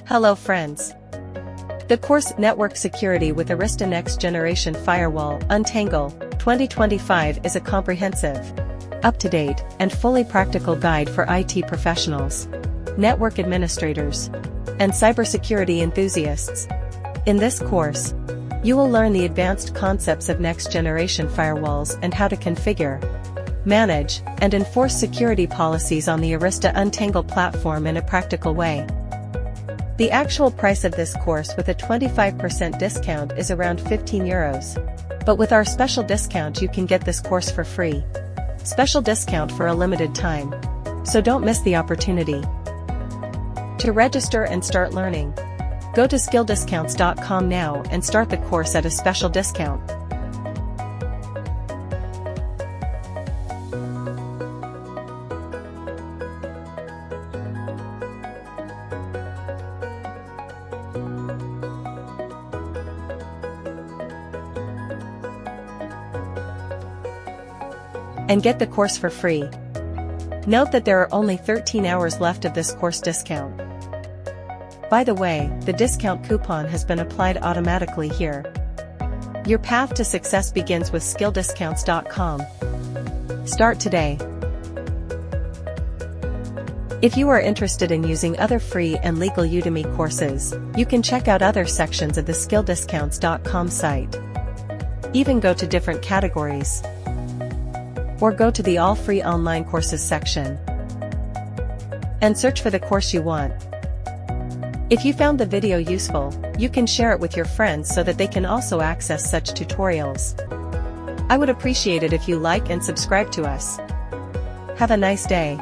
Hello friends. The course Network Security with Arista Next Generation Firewall, Untangle, 2025 is a comprehensive, up-to-date, and fully practical guide for IT professionals, network administrators, and cybersecurity enthusiasts. In this course, you will learn the advanced concepts of next-generation firewalls and how to configure, manage, and enforce security policies on the Arista Untangle platform in a practical way. The actual price of this course with a 25% discount is around €15, but with our special discount you can get this course for free. Special discount for a limited time, so don't miss the opportunity. To register and start learning, go to skilldiscounts.com now and start the course at a special discount. And get the course for free. Note that there are only 13 hours left of this course discount. By the way, the discount coupon has been applied automatically here. Your path to success begins with skilldiscounts.com. Start today. If you are interested in using other free and legal Udemy courses, you can check out other sections of the skilldiscounts.com site. Even go to different categories. Or go to the All Free Online Courses section and search for the course you want. If you found the video useful, you can share it with your friends so that they can also access such tutorials. I would appreciate it if you like and subscribe to us. Have a nice day.